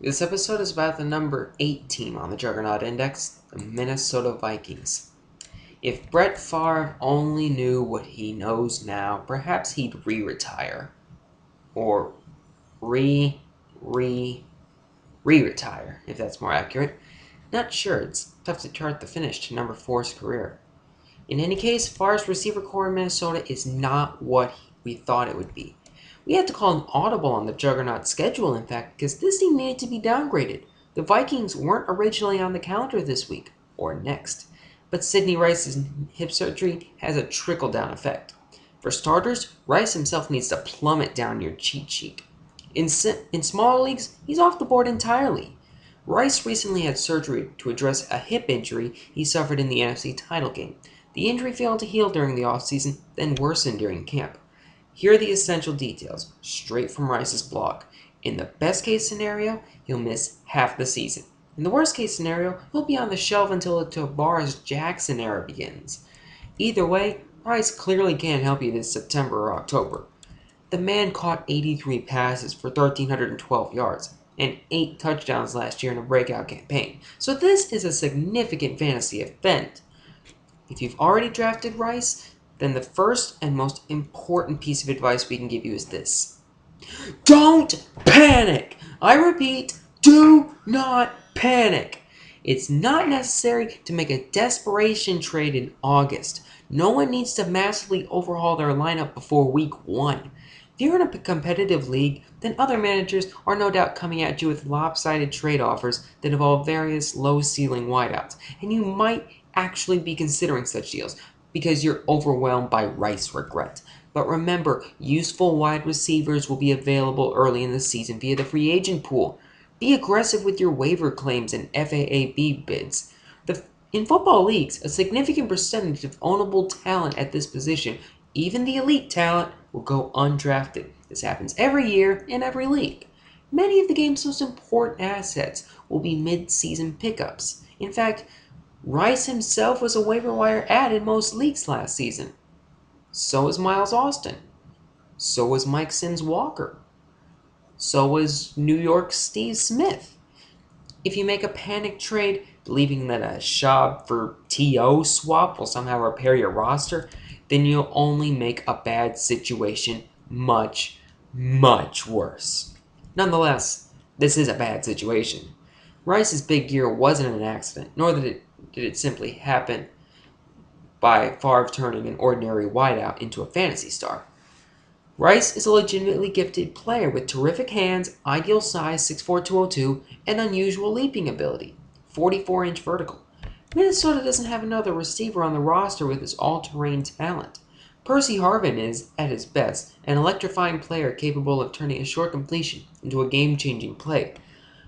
This episode is about the number 8 team on the Juggernaut Index, the Minnesota Vikings. If Brett Favre only knew what he knows now, perhaps he'd re-retire. Or re-retire, if that's more accurate. Not sure, it's tough to chart the finish to number 4's career. In any case, Favre's receiver core in Minnesota is not what we thought it would be. We had to call an audible on the Juggernaut schedule, in fact, because this team needed to be downgraded. The Vikings weren't originally on the calendar this week, or next. But Sidney Rice's hip surgery has a trickle-down effect. For starters, Rice himself needs to plummet down your cheat sheet. In smaller leagues, he's off the board entirely. Rice recently had surgery to address a hip injury he suffered in the NFC title game. The injury failed to heal during the offseason, then worsened during camp. Here are the essential details, straight from Rice's blog. In the best case scenario, he'll miss half the season. In the worst case scenario, he'll be on the shelf until the Tavares Jackson era begins. Either way, Rice clearly can't help you this September or October. The man caught 83 passes for 1,312 yards and 8 touchdowns last year in a breakout campaign, so this is a significant fantasy event. If you've already drafted Rice, then the first and most important piece of advice we can give you is this. Don't panic! I repeat, do not panic! It's not necessary to make a desperation trade in August. No one needs to massively overhaul their lineup before week 1. If you're in a competitive league, then other managers are no doubt coming at you with lopsided trade offers that involve various low-ceiling wideouts, and you might actually be considering such deals because you're overwhelmed by Rice regret. But remember, useful wide receivers will be available early in the season via the free agent pool. Be aggressive with your waiver claims and FAAB bids. In football leagues, a significant percentage of ownable talent at this position, even the elite talent, will go undrafted. This happens every year in every league. Many of the game's most important assets will be mid-season pickups. In fact, Rice himself was a waiver wire ad in most leagues last season. So was Miles Austin. So was Mike Sims-Walker. So was New York's Steve Smith. If you make a panic trade, believing that a Schaub for TO swap will somehow repair your roster, then you'll only make a bad situation much, much worse. Nonetheless, this is a bad situation. Rice's big year wasn't an accident, nor did it simply happen by Favre turning an ordinary wideout into a fantasy star. Rice is a legitimately gifted player with terrific hands, ideal size 6'4", 202, and unusual leaping ability, 44-inch vertical. Minnesota doesn't have another receiver on the roster with his all-terrain talent. Percy Harvin is, at his best, an electrifying player capable of turning a short completion into a game-changing play.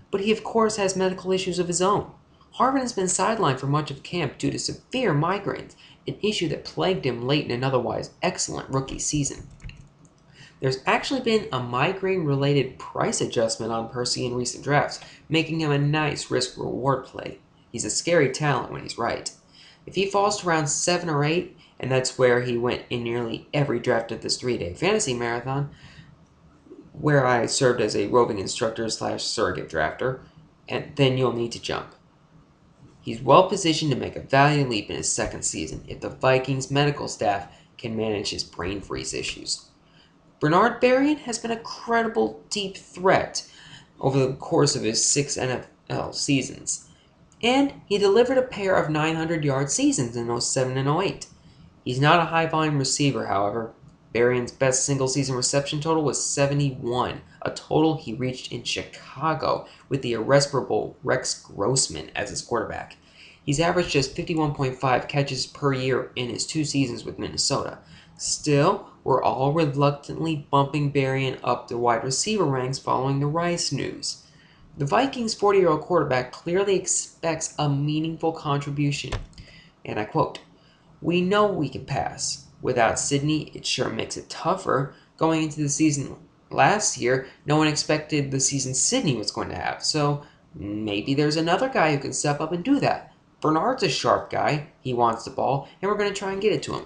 But he of course has medical issues of his own. Harvin has been sidelined for much of camp due to severe migraines, an issue that plagued him late in an otherwise excellent rookie season. There's actually been a migraine-related price adjustment on Percy in recent drafts, making him a nice risk-reward play. He's a scary talent when he's right. If he falls to around 7 or 8, and that's where he went in nearly every draft of this 3-day fantasy marathon, where I served as a roving instructor / surrogate drafter, and then you'll need to jump. He's well positioned to make a value leap in his second season if the Vikings medical staff can manage his brain freeze issues. Bernard Berrien has been a credible deep threat over the course of his 6 NFL seasons, and he delivered a pair of 900-yard seasons in 07 and 08. He's not a high-volume receiver, however. Berrien's best single-season reception total was 71, a total he reached in Chicago with the irreparable Rex Grossman as his quarterback. He's averaged just 51.5 catches per year in his 2 seasons with Minnesota. Still, we're all reluctantly bumping Berrien up the wide receiver ranks following the Rice news. The Vikings' 40-year-old quarterback clearly expects a meaningful contribution. And I quote, "We know we can pass. Without Sidney, it sure makes it tougher. Going into the season last year, no one expected the season Sidney was going to have, so maybe there's another guy who can step up and do that. Bernard's a sharp guy. He wants the ball, and we're going to try and get it to him."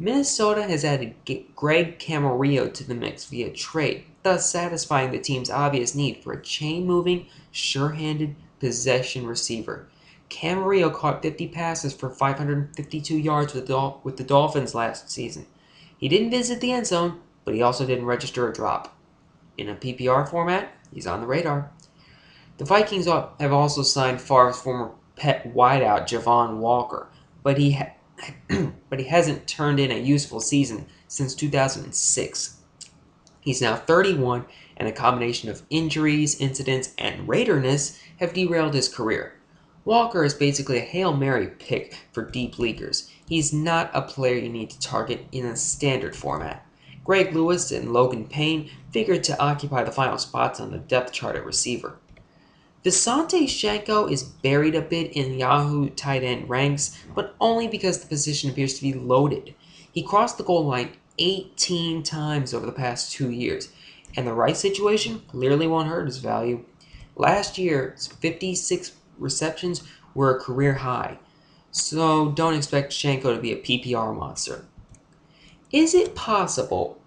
Minnesota has added Greg Camarillo to the mix via trade, thus satisfying the team's obvious need for a chain-moving, sure-handed possession receiver. Camarillo caught 50 passes for 552 yards with the Dolphins last season. He didn't visit the end zone, but he also didn't register a drop. In a PPR format, he's on the radar. The Vikings have also signed Favre's former pet wideout Javon Walker, but he hasn't turned in a useful season since 2006. He's now 31, and a combination of injuries, incidents, and Raiderness have derailed his career. Walker is basically a Hail Mary pick for deep leaguers. He's not a player you need to target in a standard format. Greg Lewis and Logan Payne figured to occupy the final spots on the depth chart at receiver. Visante Shenko is buried a bit in Yahoo tight end ranks, but only because the position appears to be loaded. He crossed the goal line 18 times over the past 2 years, and the right situation clearly won't hurt his value. Last year's 56 receptions were a career high, so don't expect Shenko to be a PPR monster. Is it possible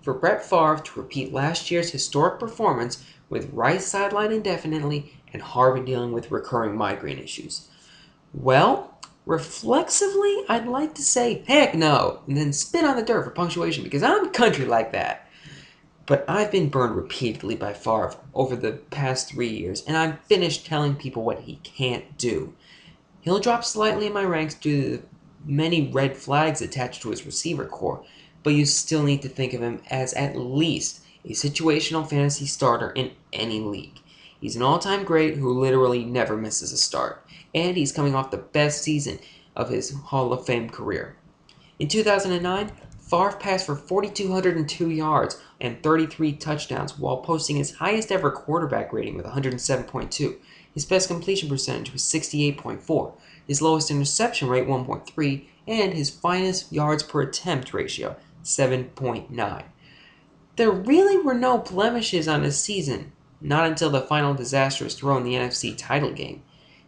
for Brett Favre to repeat last year's historic performance with Rice sidelined indefinitely and Harvin dealing with recurring migraine issues? Well, reflexively, I'd like to say heck no, and then spit on the dirt for punctuation because I'm country like that. But I've been burned repeatedly by Favre over the past 3 years, and I'm finished telling people what he can't do. He'll drop slightly in my ranks due to the many red flags attached to his receiver core, but you still need to think of him as at least a situational fantasy starter in any league. He's an all-time great who literally never misses a start, and he's coming off the best season of his Hall of Fame career. In 2009, Favre passed for 4,202 yards and 33 touchdowns while posting his highest ever quarterback rating with 107.2. His best completion percentage was 68.4, his lowest interception rate 1.3, and his finest yards per attempt ratio 7.9. There really were no blemishes on his season, not until the final disastrous throw in the NFC title game.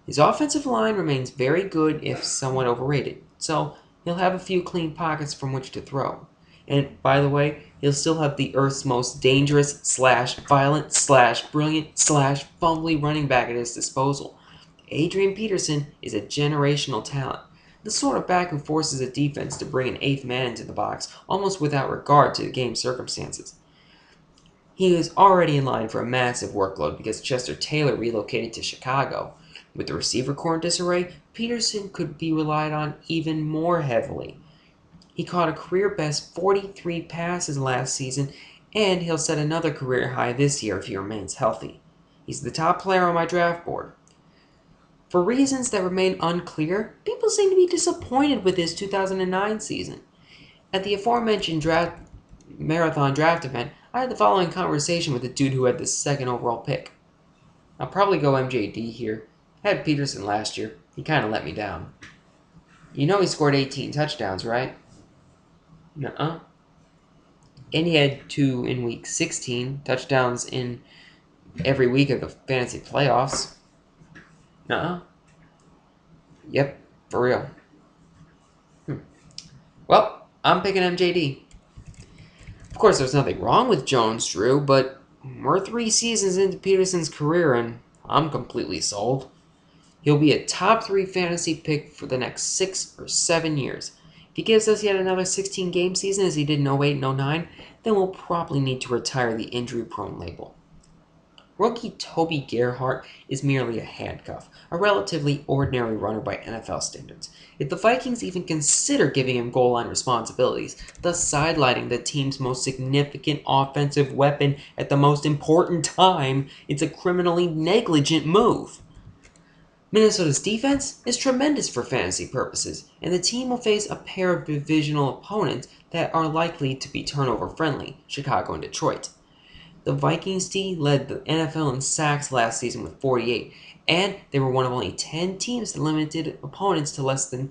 His offensive line remains very good if somewhat overrated, so he'll have a few clean pockets from which to throw. And, by the way, he'll still have the Earth's most dangerous / violent / brilliant / fumbly running back at his disposal. Adrian Peterson is a generational talent, the sort of back who forces a defense to bring an eighth man into the box almost without regard to the game's circumstances. He is already in line for a massive workload because Chester Taylor relocated to Chicago. With the receiver core in disarray, Peterson could be relied on even more heavily. He caught a career-best 43 passes last season, and he'll set another career high this year if he remains healthy. He's the top player on my draft board. For reasons that remain unclear, people seem to be disappointed with his 2009 season. At the aforementioned marathon draft event, I had the following conversation with the dude who had the second overall pick. I'll probably go MJD here. I had Peterson last year. He kind of let me down. You know he scored 18 touchdowns, right? Nuh-uh. And he had 2 in week 16, touchdowns in every week of the fantasy playoffs. Nuh-uh. Yep, for real. Well, I'm picking MJD. Of course, there's nothing wrong with Jones-Drew, but we're 3 seasons into Peterson's career, and I'm completely sold. He'll be a top 3 fantasy pick for the next 6 or 7 years. If he gives us yet another 16-game season as he did in 08 and 09, then we'll probably need to retire the injury-prone label. Rookie Toby Gerhart is merely a handcuff, a relatively ordinary runner by NFL standards. If the Vikings even consider giving him goal line responsibilities, thus sidelining the team's most significant offensive weapon at the most important time, it's a criminally negligent move. Minnesota's defense is tremendous for fantasy purposes, and the team will face a pair of divisional opponents that are likely to be turnover-friendly, Chicago and Detroit. The Vikings team led the NFL in sacks last season with 48, and they were one of only 10 teams that limited opponents to less than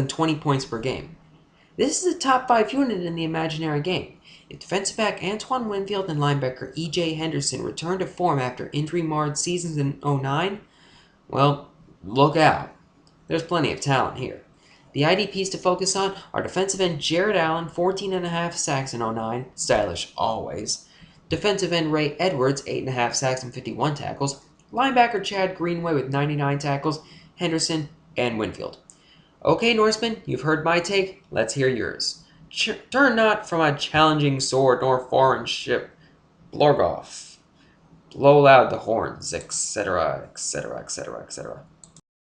20 points per game. This is a top 5 unit in the imaginary game. If defensive back Antoine Winfield and linebacker E.J. Henderson return to form after injury-marred seasons in 09, well, look out. There's plenty of talent here. The IDPs to focus on are defensive end Jared Allen, 14.5 sacks in 09, stylish always. Defensive end Ray Edwards, 8.5 sacks and 51 tackles. Linebacker Chad Greenway with 99 tackles, Henderson, and Winfield. Okay, Norseman, you've heard my take. Let's hear yours. Turn not from a challenging sword nor foreign ship. Blorgoth. Blow loud the horns, etc., etc., etc., etc.